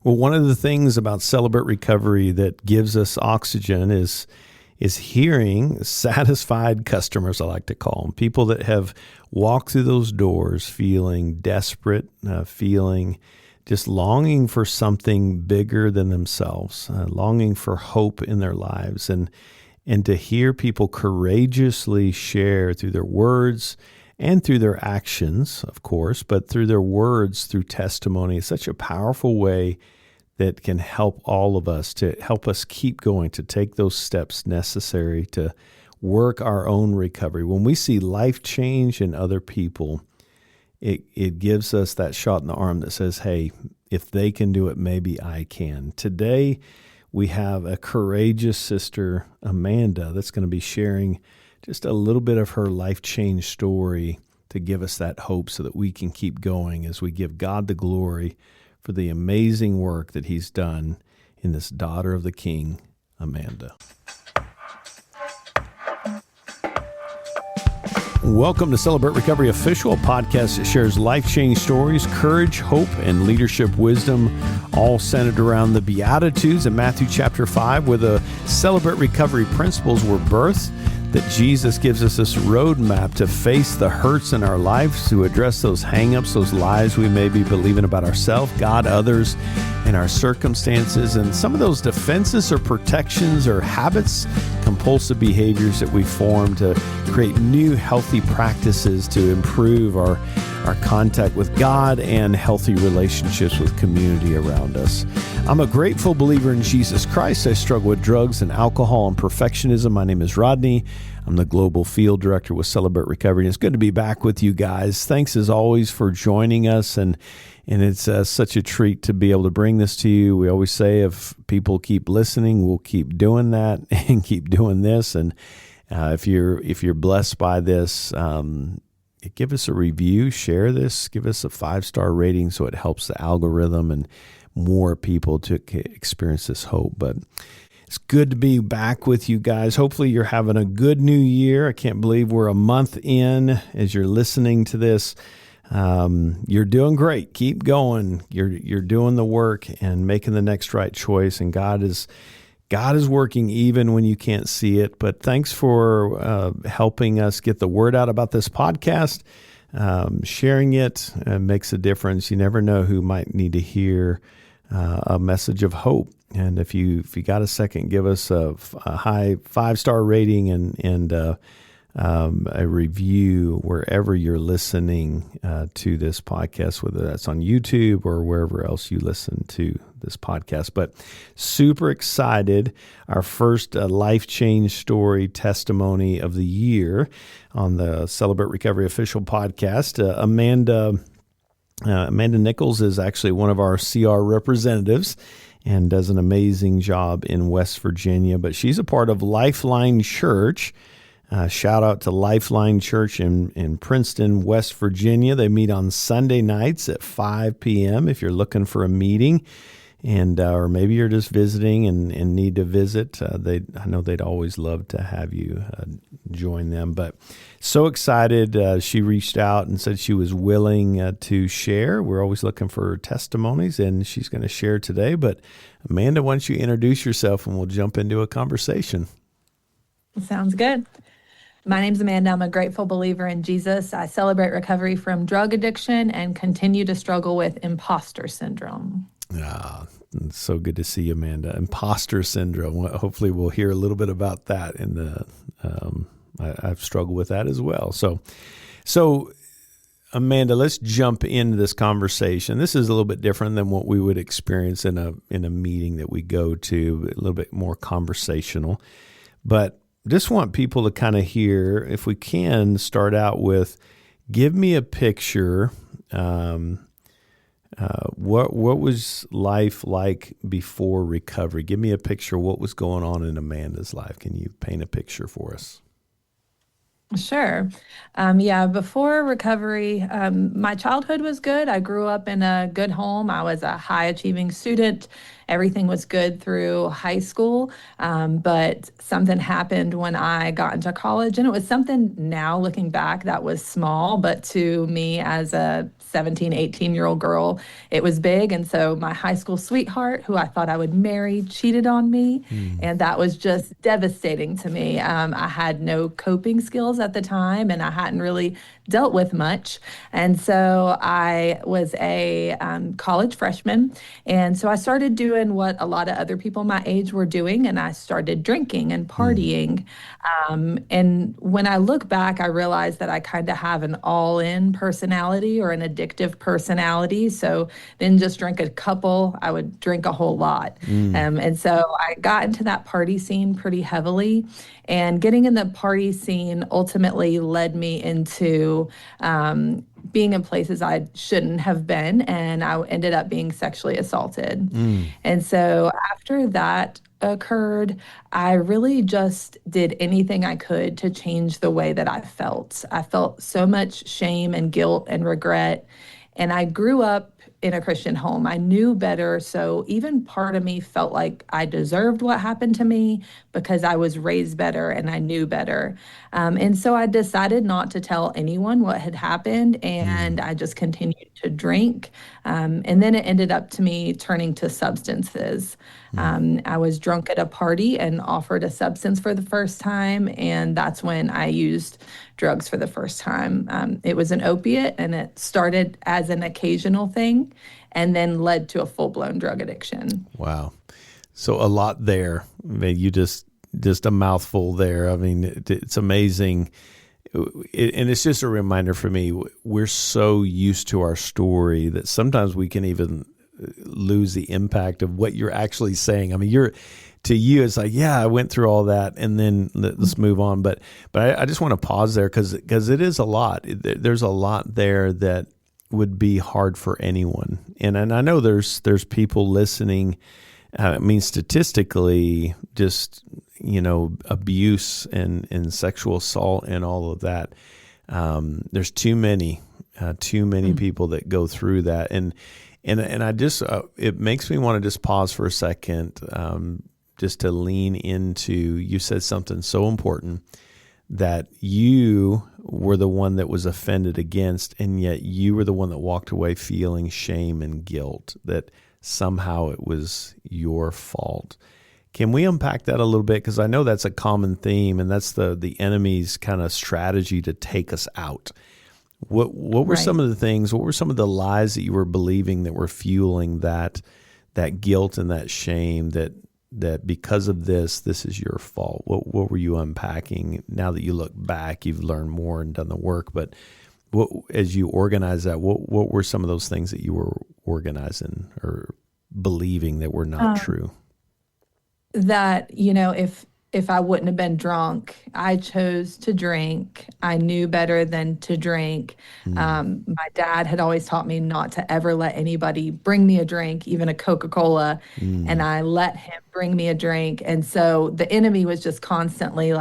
Well, one of the things about Celebrate Recovery that gives us oxygen is hearing satisfied customers, I like to call them, people that have walked through those doors feeling desperate, feeling just longing for something bigger than themselves, longing for hope in their lives, and to hear people courageously share through their words and through their actions, of course, but through their words, through testimony, is such a powerful way that can help all of us, to help us keep going, to take those steps necessary to work our own recovery. When we see life change in other people, it gives us that shot in the arm that says, hey, if they can do it, maybe I can. Today, we have a courageous sister, Amanda, that's going to be sharing just a little bit of her life change story to give us that hope so that we can keep going as we give God the glory for the amazing work that he's done in this daughter of the King, Amanda. Welcome to Celebrate Recovery Official, a podcast that shares life-change stories, courage, hope, and leadership wisdom, all centered around the Beatitudes in Matthew chapter 5, where the Celebrate Recovery principles were birthed, that Jesus gives us this roadmap to face the hurts in our lives, to address those hang-ups, those lies we may be believing about ourselves, God, others, and our circumstances, and some of those defenses or protections or habits, compulsive behaviors that we form to create new healthy practices to improve our contact with God and healthy relationships with community around us. I'm a grateful believer in Jesus Christ. I struggle with drugs and alcohol and perfectionism. My name is Rodney. I'm the Global Field Director with Celebrate Recovery. And it's good to be back with you guys. Thanks as always for joining us. And it's such a treat to be able to bring this to you. We always say if people keep listening, we'll keep doing that and keep doing this. And if you're blessed by this, give us a review, share this, give us a 5-star rating so it helps the algorithm and more people to experience this hope. But it's good to be back with you guys. Hopefully you're having a good new year. I can't believe we're a month in as you're listening to this. You're doing great. Keep going. You're doing the work and making the next right choice. And God is working even when you can't see it. But thanks for helping us get the word out about this podcast. Sharing it makes a difference. You never know who might need to hear a message of hope. And if you got a second, give us a high 5-star rating and a review wherever you're listening to this podcast, whether that's on YouTube or wherever else you listen to this podcast. But super excited. Our first life change story testimony of the year on the Celebrate Recovery Official podcast. Amanda Nichols is actually one of our CR representatives and does an amazing job in West Virginia, but she's a part of Lifeline Church. Shout out to Lifeline Church in Princeton, West Virginia. They meet on Sunday nights at 5 p.m. if you're looking for a meeting, and or maybe you're just visiting and need to visit. I know they'd always love to have you join them. But so excited. She reached out and said she was willing to share. We're always looking for testimonies, and she's going to share today. But Amanda, why don't you introduce yourself, and we'll jump into a conversation. Sounds good. My name's Amanda. I'm a grateful believer in Jesus. I celebrate recovery from drug addiction and continue to struggle with imposter syndrome. It's so good to see you, Amanda. Imposter syndrome. Hopefully we'll hear a little bit about that. I've struggled with that as well. So Amanda, let's jump into this conversation. This is a little bit different than what we would experience in a meeting that we go to, a little bit more conversational. But just want people to kind of hear, if we can, start out with, give me a picture. What was life like before recovery? Give me a picture. What was going on in Amanda's life? Can you paint a picture for us? Sure. Before recovery, my childhood was good. I grew up in a good home. I was a high achieving student everything was good through high school. But something happened when I got into college, and it was something now looking back that was small, but to me as a 17, 18-year-old girl, it was big. And so my high school sweetheart, who I thought I would marry, cheated on me. And that was just devastating to me. I had no coping skills at the time, and I hadn't really dealt with much. And so I was a college freshman. And so I started doing what a lot of other people my age were doing, and I started drinking and partying. And when I look back, I realized that I kind of have an all-in personality or an addictive personality. So didn't just drink a couple, I would drink a whole lot. And so I got into that party scene pretty heavily. And getting in the party scene ultimately led me into being in places I shouldn't have been, and I ended up being sexually assaulted. And so after that occurred, I really just did anything I could to change the way that I felt. I felt so much shame and guilt and regret. And I grew up in a Christian home. I knew better. So even part of me felt like I deserved what happened to me because I was raised better and I knew better. And so I decided not to tell anyone what had happened, and I just continued to drink. And then it ended up to me turning to substances. I was drunk at a party and offered a substance for the first time, and that's when I used drugs for the first time. It was an opiate, and it started as an occasional thing and then led to a full-blown drug addiction. Wow. So a lot there. I mean, you just a mouthful there. I mean, it's amazing. And it's just a reminder for me, we're so used to our story that sometimes we can even lose the impact of what you're actually saying. I mean, to you, it's like, yeah, I went through all that, and then let's move on. But I just want to pause there because it is a lot. There's a lot there that would be hard for anyone. And I know there's people listening. I mean, statistically, just, abuse and sexual assault and all of that. There's too many people that go through that. And I just, it makes me want to just pause for a second, just to lean into, you said something so important, that you were the one that was offended against, and yet you were the one that walked away feeling shame and guilt, that somehow it was your fault. Can we unpack that a little bit? Because I know that's a common theme, and that's the enemy's kind of strategy to take us out. What were some of the things, what were some of the lies that you were believing that were fueling that guilt and that shame, that because of this is your fault? What were you unpacking? Now that you look back, you've learned more and done the work, but as you organize that, what were some of those things that you were organizing or believing that were not true? That, if I wouldn't have been drunk, I chose to drink. I knew better than to drink. My dad had always taught me not to ever let anybody bring me a drink, even a Coca-Cola, and I let him bring me a drink. And so the enemy was just constantly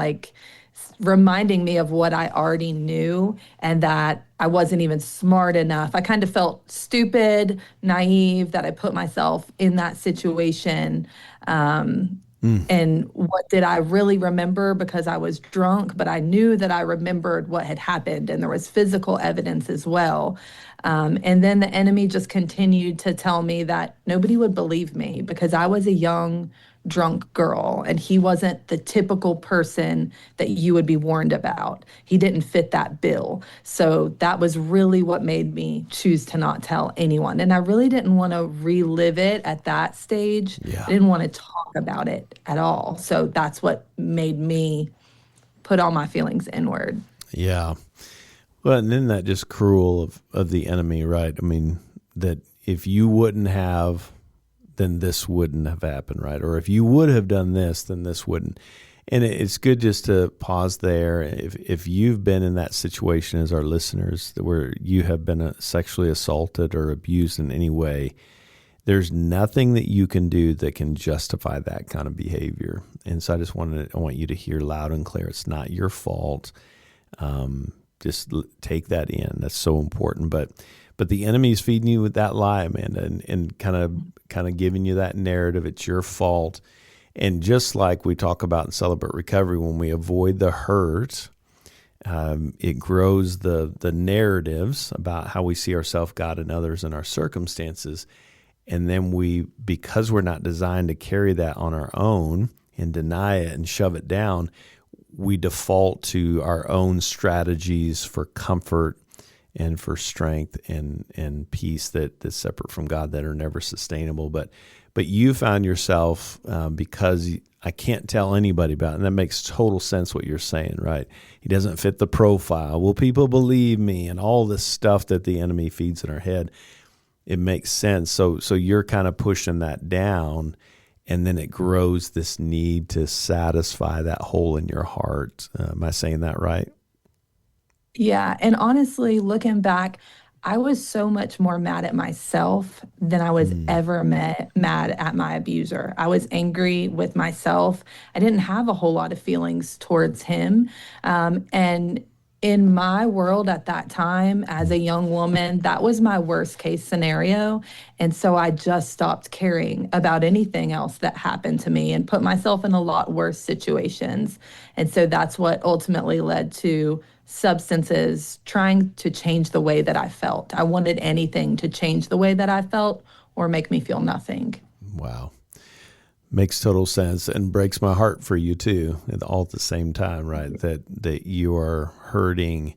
reminding me of what I already knew, and that I wasn't even smart enough. I kind of felt stupid, naive, that I put myself in that situation. And what did I really remember? Because I was drunk, but I knew that I remembered what had happened, and there was physical evidence as well. And then the enemy just continued to tell me that nobody would believe me because I was a young, drunk girl, and he wasn't the typical person that you would be warned about. He didn't fit that bill. So that was really what made me choose to not tell anyone. And I really didn't want to relive it at that stage. Yeah. I didn't want to talk about it at all. So that's what made me put all my feelings inward. Yeah. Well, and then that just cruel of the enemy, right? I mean, that if you wouldn't have, then this wouldn't have happened, right? Or if you would have done this, then this wouldn't. And it's good just to pause there. If you've been in that situation as our listeners, where you have been sexually assaulted or abused in any way, there's nothing that you can do that can justify that kind of behavior. And so I want you to hear loud and clear, it's not your fault. Just take that in. That's so important. But but the enemy's feeding you with that lie, Amanda, and kind of giving you that narrative. It's your fault. And just like we talk about in Celebrate Recovery, when we avoid the hurt, it grows the narratives about how we see ourselves, God, and others, and our circumstances. And then because we're not designed to carry that on our own and deny it and shove it down, we default to our own strategies for comfort and for strength and peace that's separate from God, that are never sustainable. But you found yourself, because I can't tell anybody about it, and that makes total sense what you're saying, right? He doesn't fit the profile. Will people believe me? And all this stuff that the enemy feeds in our head. It makes sense. So you're kind of pushing that down, and then it grows this need to satisfy that hole in your heart. Am I saying that right? Yeah. And honestly, looking back, I was so much more mad at myself than I was ever mad at my abuser. I was angry with myself. I didn't have a whole lot of feelings towards him. And in my world at that time, as a young woman, that was my worst case scenario. And so I just stopped caring about anything else that happened to me and put myself in a lot worse situations. And so that's what ultimately led to substances trying to change the way that I felt. I wanted anything to change the way that I felt or make me feel nothing. Wow. Makes total sense, and breaks my heart for you too, and all at the same time, right? That you are hurting.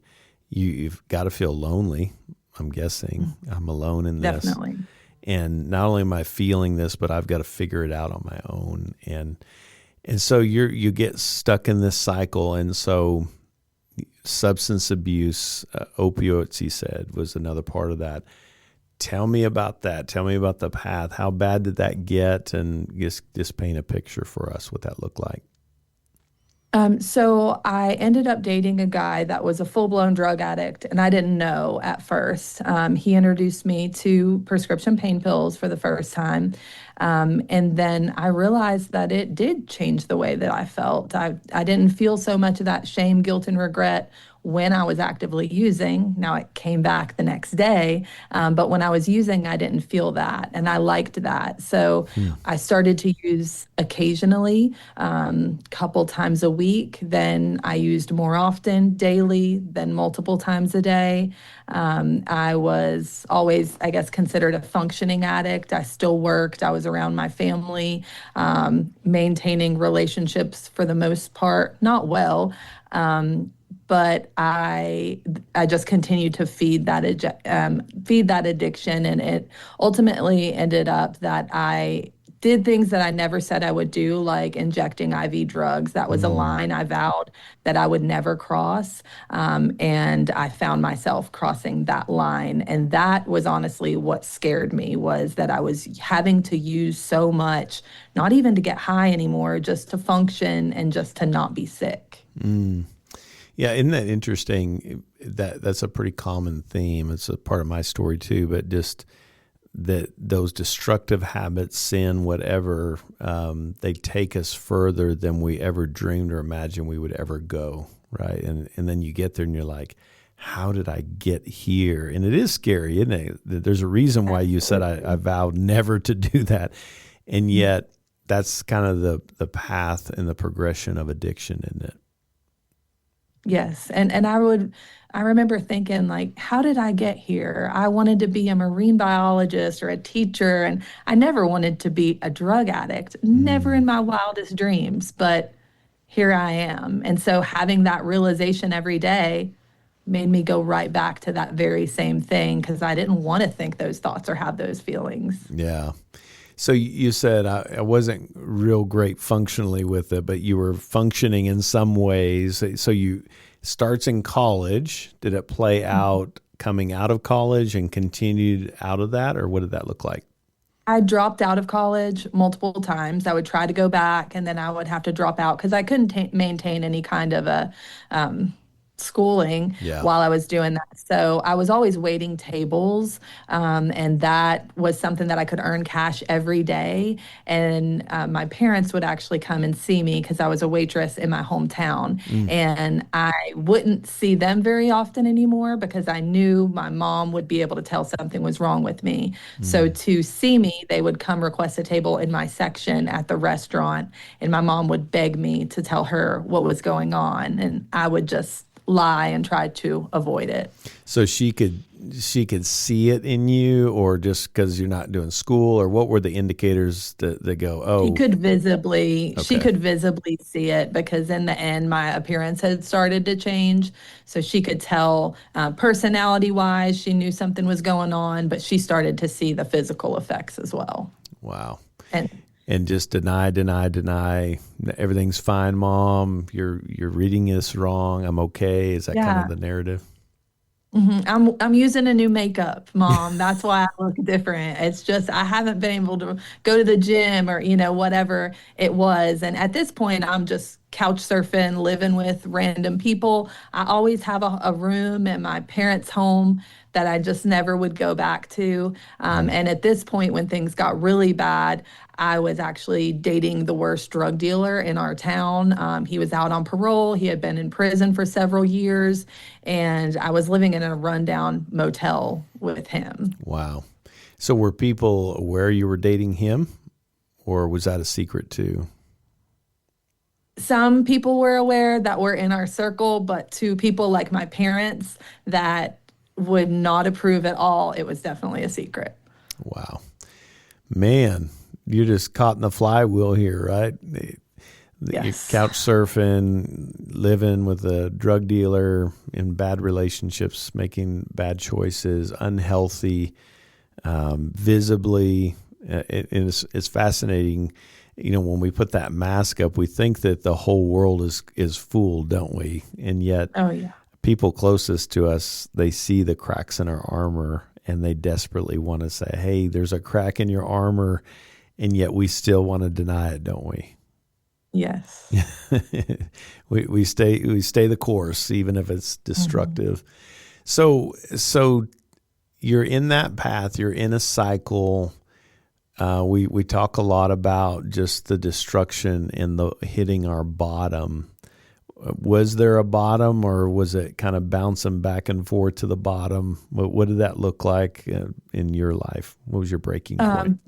You've got to feel lonely, I'm guessing. I'm alone in this. Definitely. And not only am I feeling this, but I've got to figure it out on my own. And so you get stuck in this cycle. And so substance abuse, opioids, he said, was another part of that. Tell me about that. Tell me about the path. How bad did that get? And just paint a picture for us what that looked like. So I ended up dating a guy that was a full-blown drug addict, and I didn't know at first. He introduced me to prescription pain pills for the first time. And then I realized that it did change the way that I felt. I didn't feel so much of that shame, guilt, and regret when I was actively using. Now it came back the next day, but when I was using, I didn't feel that, and I liked that. So I started to use occasionally, couple times a week. Then I used more often, daily, then multiple times a day. I was always, I guess, considered a functioning addict. I still worked. I was around my family, maintaining relationships for the most part, not well. But I just continued to feed that addiction, and it ultimately ended up that I did things that I never said I would do, like injecting IV drugs. That was a line I vowed that I would never cross, and I found myself crossing that line, and that was honestly what scared me, was that I was having to use so much, not even to get high anymore, just to function and just to not be sick. Yeah, isn't that interesting? That's a pretty common theme. It's a part of my story too, but just that those destructive habits, sin, whatever, they take us further than we ever dreamed or imagined we would ever go, right? And then you get there and you're like, how did I get here? And it is scary, isn't it? There's a reason why you said I vowed never to do that. And yet that's kind of the path and the progression of addiction, isn't it? Yes. And I remember thinking, like, how did I get here? I wanted to be a marine biologist or a teacher, and I never wanted to be a drug addict, never in my wildest dreams, but here I am. And so having that realization every day made me go right back to that very same thing, because I didn't want to think those thoughts or have those feelings. Yeah. So you said I wasn't real great functionally with it, but you were functioning in some ways. So you starts in college. Did it play out coming out of college and continued out of that, or what did that look like? I dropped out of college multiple times. I would try to go back, and then I would have to drop out because I couldn't maintain any kind of a schooling Yeah. while I was doing that. So I was always waiting tables, and that was something that I could earn cash every day. And my parents would actually come and see me because I was a waitress in my hometown. Mm. And I wouldn't see them very often anymore because I knew my mom would be able to tell something was wrong with me. So Mm. to see me, they would come request a table in my section at the restaurant, and my mom would beg me to tell her what was going on. And I would just lie and try to avoid it. So she could see it in you, or just because you're not doing school, or what were the indicators that go, She oh, could visibly she okay. could visibly see it because in the end my appearance had started to change. So she could tell personality wise, she knew something was going on, but she started to see the physical effects as well. Wow. And And just deny. Everything's fine, Mom. You're reading this wrong. I'm okay. Is that kind of yeah. the narrative? I'm using a new makeup, Mom. That's why I look different. It's just I haven't been able to go to the gym or whatever it was. And at this point, I'm just couch surfing, living with random people. I always have a room in my parents' home that I just never would go back to. And at this point, when things got really bad, I was actually dating the worst drug dealer in our town. He was out on parole. He had been in prison for several years, and I was living in a rundown motel with him. Wow. So were people aware you were dating him, or was that a secret too? Some people were aware that were in our circle, but to people like my parents that would not approve at all, it was definitely a secret. Wow. Man, you're just caught in the flywheel here, right? You're Yes. couch surfing, living with a drug dealer, in bad relationships, making bad choices, unhealthy, visibly. It's fascinating. When we put that mask up, we think that the whole world is fooled, don't we? And yet, Oh, yeah. people closest to us, they see the cracks in our armor, and they desperately want to say, hey, there's a crack in your armor, and yet we still want to deny it, don't we? Yes. we stay the course, even if it's destructive. So you're in that path, you're in a cycle. We talk a lot about just the destruction and the hitting our bottom. Was there a bottom, or was it kind of bouncing back and forth to the bottom? What did that look like in your life? What was your breaking point?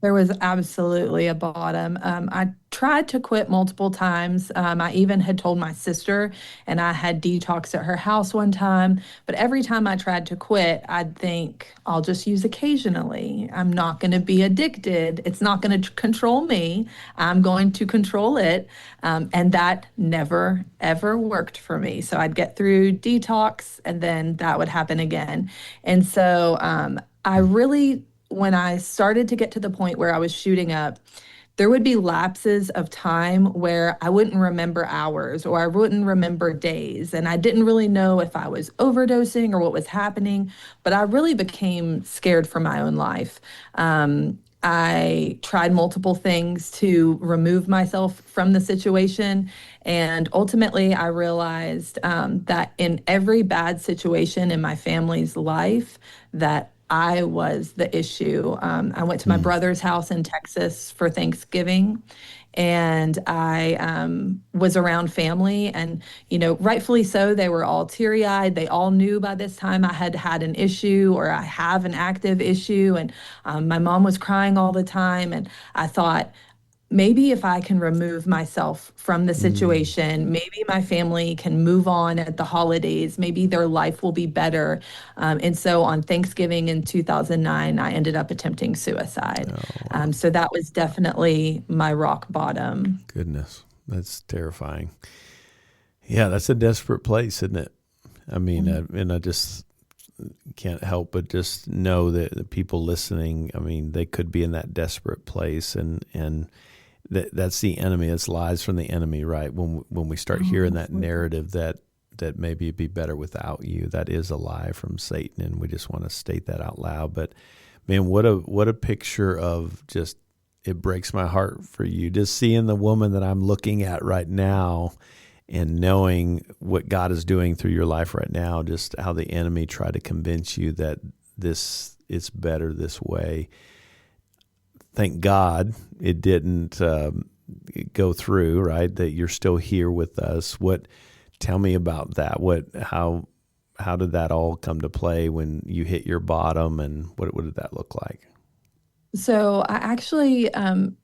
There was absolutely a bottom. I tried to quit multiple times. I even had told my sister, and I had detox at her house one time. But every time I tried to quit, I'd think, I'll just use occasionally. I'm not going to be addicted. It's not going to control me. I'm going to control it. And that never, ever worked for me. So I'd get through detox, and then that would happen again. And so I really, when I started to get to the point where I was shooting up, there would be lapses of time where I wouldn't remember hours or I wouldn't remember days. And I didn't really know if I was overdosing or what was happening, but I really became scared for my own life. I tried multiple things to remove myself from the situation. And ultimately, I realized that in every bad situation in my family's life, that I was the issue. I went to my brother's house in Texas for Thanksgiving, and I was around family, and rightfully so. They were all teary-eyed. They all knew by this time I had had an issue, or I have an active issue, and my mom was crying all the time. And I thought, maybe if I can remove myself from the situation, maybe my family can move on at the holidays. Maybe their life will be better. And so on Thanksgiving in 2009, I ended up attempting suicide. So that was definitely my rock bottom. Goodness, that's terrifying. Yeah, that's a desperate place, isn't it? I mean, and I just can't help but just know that the people listening, I mean, they could be in that desperate place, and that's the enemy. It's lies from the enemy, right? When we start hearing that narrative that maybe it'd be better without you, that is a lie from Satan, and we just want to state that out loud. But man, what a picture of just, it breaks my heart for you, just seeing the woman that I'm looking at right now, and knowing what God is doing through your life right now, just how the enemy tried to convince you that this is better this way. Thank God it didn't go through, right? That you're still here with us. Tell me about that. How did that all come to play when you hit your bottom, and what did that look like? So I actually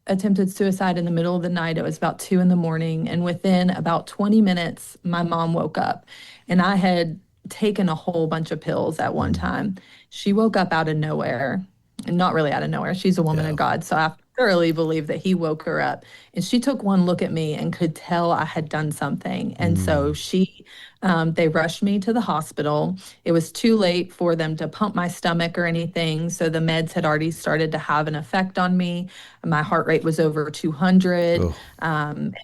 attempted suicide in the middle of the night. It was about 2 a.m. And within about 20 minutes, my mom woke up. And I had taken a whole bunch of pills at one time. She woke up out of nowhere, and not really out of nowhere. She's a woman of God. So I thoroughly believe that he woke her up. And she took one look at me and could tell I had done something. And so they rushed me to the hospital. It was too late for them to pump my stomach or anything. So the meds had already started to have an effect on me. My heart rate was over 200. And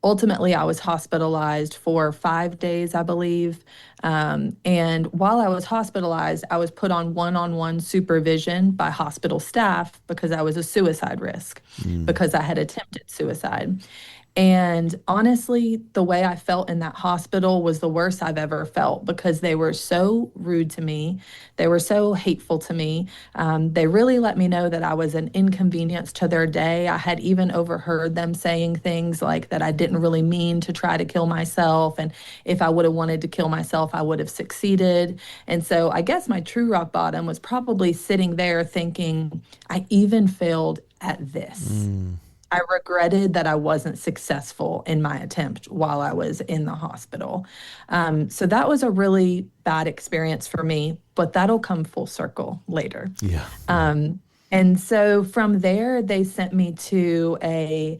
ultimately, I was hospitalized for 5 days, I believe. And while I was hospitalized, I was put on one-on-one supervision by hospital staff because I was a suicide risk, because I had attempted suicide. And honestly, the way I felt in that hospital was the worst I've ever felt, because they were so rude to me. They were so hateful to me. They really let me know that I was an inconvenience to their day. I had even overheard them saying things like that I didn't really mean to try to kill myself. And if I would have wanted to kill myself, I would have succeeded. And so I guess my true rock bottom was probably sitting there thinking, I even failed at this. I regretted that I wasn't successful in my attempt while I was in the hospital. So that was a really bad experience for me, but that'll come full circle later. Yeah. And so from there, they sent me to a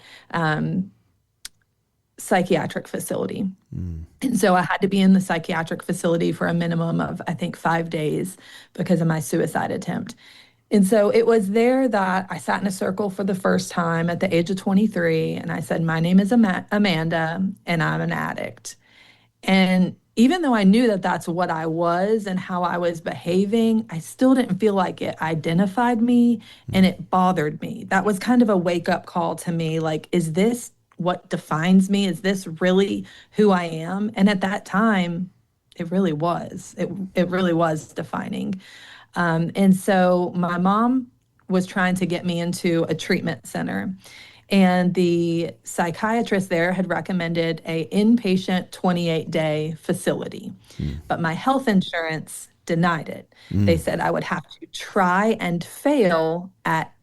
psychiatric facility. And so I had to be in the psychiatric facility for a minimum of, I think, 5 days because of my suicide attempt. And so it was there that I sat in a circle for the first time at the age of 23, and I said, my name is Amanda, and I'm an addict. And even though I knew that that's what I was and how I was behaving, I still didn't feel like it identified me, and it bothered me. That was kind of a wake-up call to me, like, is this what defines me? Is this really who I am? And at that time, it really was. It really was defining. And so my mom was trying to get me into a treatment center, and the psychiatrist there had recommended a inpatient 28-day facility, but my health insurance denied it. They said I would have to try and fail at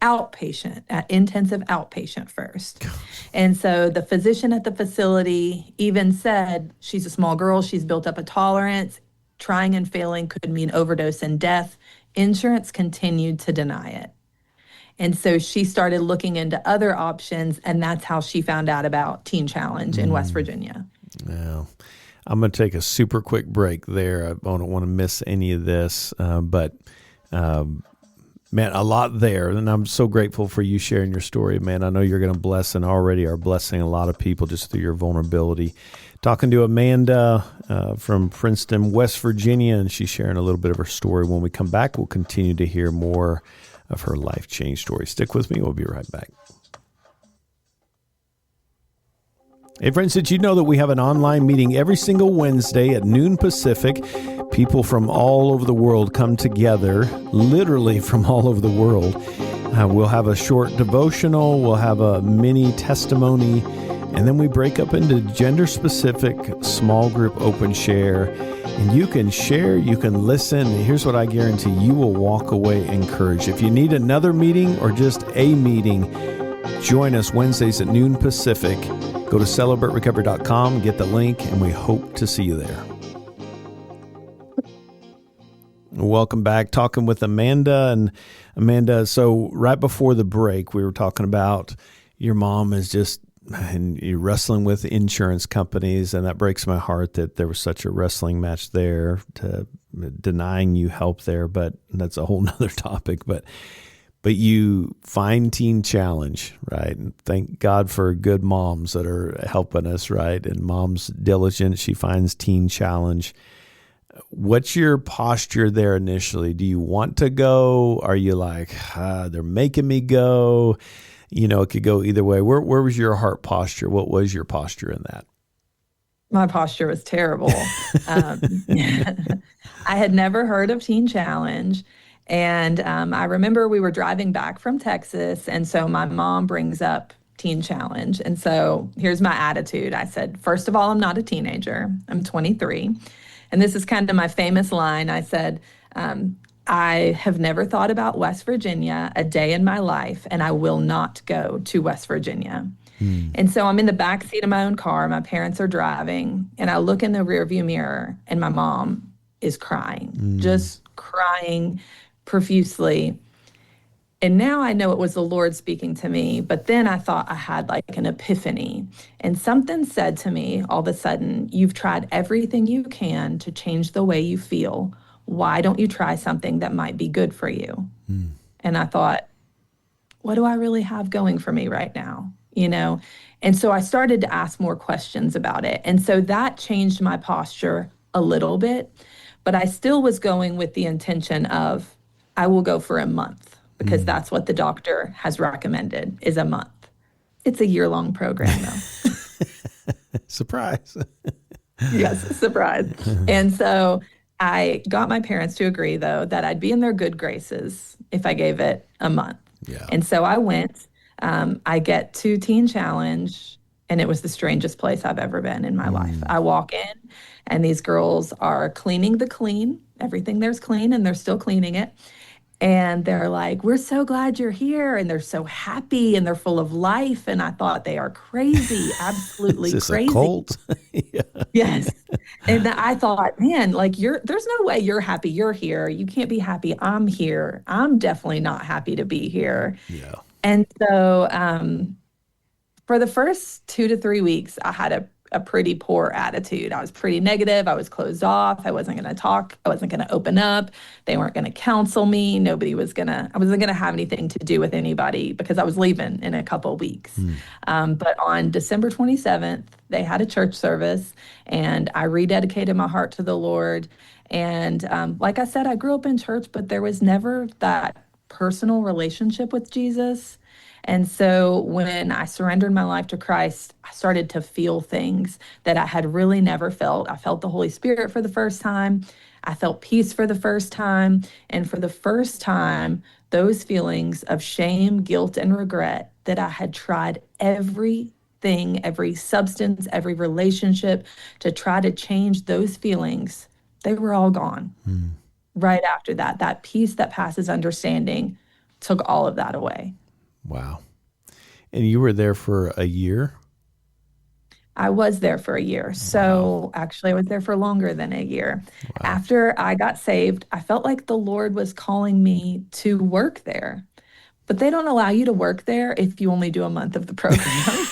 intensive outpatient first. And so the physician at the facility even said, she's a small girl, she's built up a tolerance. Trying and failing could mean overdose and death. Insurance continued to deny it. And so she started looking into other options, and that's how she found out about Teen Challenge in West Virginia. Now, I'm going to take a super quick break there. I don't want to miss any of this, but man, a lot there. And I'm so grateful for you sharing your story, man. I know you're going to bless and already are blessing a lot of people just through your vulnerability. Talking to Amanda from Princeton, West Virginia, and she's sharing a little bit of her story. When we come back, we'll continue to hear more of her life change story. Stick with me. We'll be right back. Hey, friends, did you know that we have an online meeting every single Wednesday at noon Pacific? People from all over the world come together, literally from all over the world. We'll have a short devotional. We'll have a mini testimony. And then we break up into gender-specific small group open share. And you can share, you can listen. And here's what I guarantee, you will walk away encouraged. If you need another meeting or just a meeting, join us Wednesdays at noon Pacific. Go to celebraterecovery.com, get the link, and we hope to see you there. Welcome back. Talking with Amanda. And Amanda, so right before the break, we were talking about your mom is just, and you're wrestling with insurance companies, and that breaks my heart that there was such a wrestling match there, to denying you help there, but that's a whole nother topic. But you find Teen Challenge, right? And thank God for good moms that are helping us, right? And mom's diligent. She finds Teen Challenge. What's your posture there initially? Do you want to go? Are you like, they're making me go? You know, it could go either way. Where was your heart posture? What was your posture in that? My posture was terrible. Um, I had never heard of Teen Challenge. And I remember we were driving back from Texas. And so my mom brings up Teen Challenge. And so here's my attitude. I said, first of all, I'm not a teenager, I'm 23. And this is kind of my famous line. I said, um, I have never thought about West Virginia a day in my life, and I will not go to West Virginia. And so I'm in the back seat of my own car. My parents are driving, and I look in the rearview mirror, and my mom is crying, just crying profusely. And now I know it was the Lord speaking to me, but then I thought I had like an epiphany. And something said to me all of a sudden, you've tried everything you can to change the way you feel. Why don't you try something that might be good for you? And I thought, what do I really have going for me right now? And so I started to ask more questions about it. And so that changed my posture a little bit, but I still was going with the intention of I will go for a month because that's what the doctor has recommended is a month. It's a year-long program though. Surprise. Yes, surprise. And so I got my parents to agree though that I'd be in their good graces if I gave it a month. Yeah. And so I went. I get to Teen Challenge, and it was the strangest place I've ever been in my life. I walk in, and these girls are cleaning the clean. Everything there's clean, and they're still cleaning it. And they're like, we're so glad you're here. And they're so happy, and they're full of life. And I thought they are crazy, absolutely Is this crazy. a cult? Yeah. Yes. And I thought, man, like there's no way you're happy you're here. You can't be happy I'm here. I'm definitely not happy to be here. Yeah. And so for the first 2 to 3 weeks, I had a pretty poor attitude. I was pretty negative. I was closed off. I wasn't going to talk. I wasn't going to open up. They weren't going to counsel me. I wasn't going to have anything to do with anybody because I was leaving in a couple of weeks. But on December 27th, they had a church service, and I rededicated my heart to the Lord. And like I said, I grew up in church, but there was never that personal relationship with Jesus. And so when I surrendered my life to Christ, I started to feel things that I had really never felt. I felt the Holy Spirit for the first time. I felt peace for the first time. And for the first time, those feelings of shame, guilt, and regret that I had tried everything, every substance, every relationship to try to change those feelings, they were all gone. Right after that, that peace that passes understanding took all of that away. Wow. And you were there for a year? I was there for a year. So actually, I was there for longer than a year. Wow. After I got saved, I felt like the Lord was calling me to work there. But they don't allow you to work there if you only do a month of the program.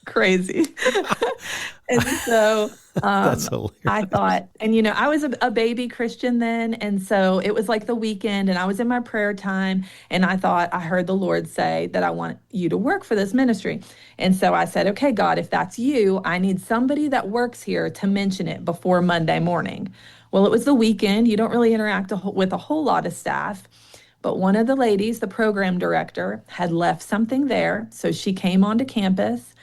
Crazy. And so That's hilarious. I thought, and I was a baby Christian then. And so it was like the weekend, and I was in my prayer time, and I thought, I heard the Lord say that I want you to work for this ministry. And so I said, okay, God, if that's you, I need somebody that works here to mention it before Monday morning. Well, it was the weekend. You don't really interact with a whole lot of staff. But one of the ladies, the program director, had left something there. So she came onto campus.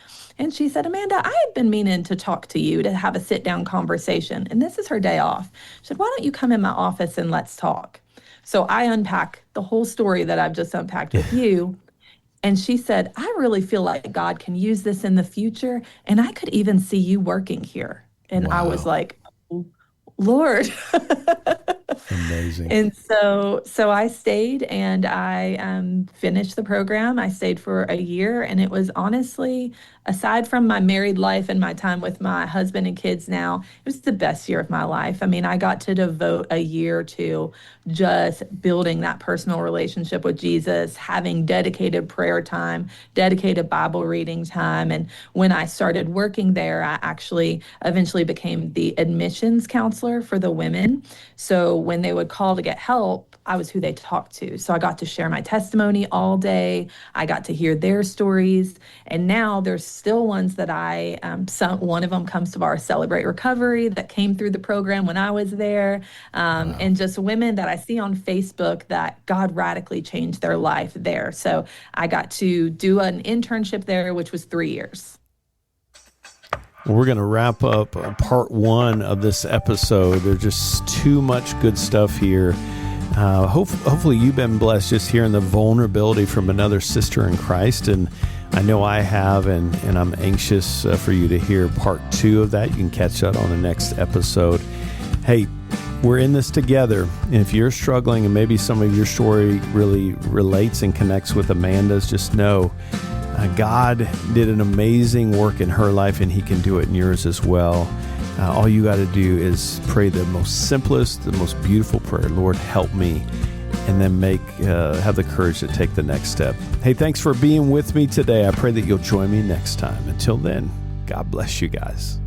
And she said, Amanda, I had been meaning to talk to you, to have a sit-down conversation. And this is her day off. She said, why don't you come in my office and let's talk? So I unpack the whole story that I've just unpacked with you. And she said, I really feel like God can use this in the future. And I could even see you working here. And I was like, Lord. Amazing. And so I stayed, and I finished the program. I stayed for a year, and it was honestly, aside from my married life and my time with my husband and kids now, it was the best year of my life. I mean, I got to devote a year to just building that personal relationship with Jesus, having dedicated prayer time, dedicated Bible reading time. And when I started working there, I actually eventually became the admissions counselor for the women. So when they would call to get help, I was who they talked to. So I got to share my testimony all day. I got to hear their stories. And now there's still ones that one of them comes to our Celebrate Recovery that came through the program when I was there. And just women that I see on Facebook that God radically changed their life there. So I got to do an internship there, which was 3 years. We're going to wrap up part one of this episode. There's just too much good stuff here. Hopefully you've been blessed just hearing the vulnerability from another sister in Christ. And I know I have, and I'm anxious for you to hear part two of that. You can catch that on the next episode. Hey, we're in this together. And if you're struggling and maybe some of your story really relates and connects with Amanda's, just know God did an amazing work in her life, and he can do it in yours as well. All you got to do is pray the most simplest, the most beautiful prayer, Lord, help me, and then have the courage to take the next step. Hey, thanks for being with me today. I pray that you'll join me next time. Until then, God bless you guys.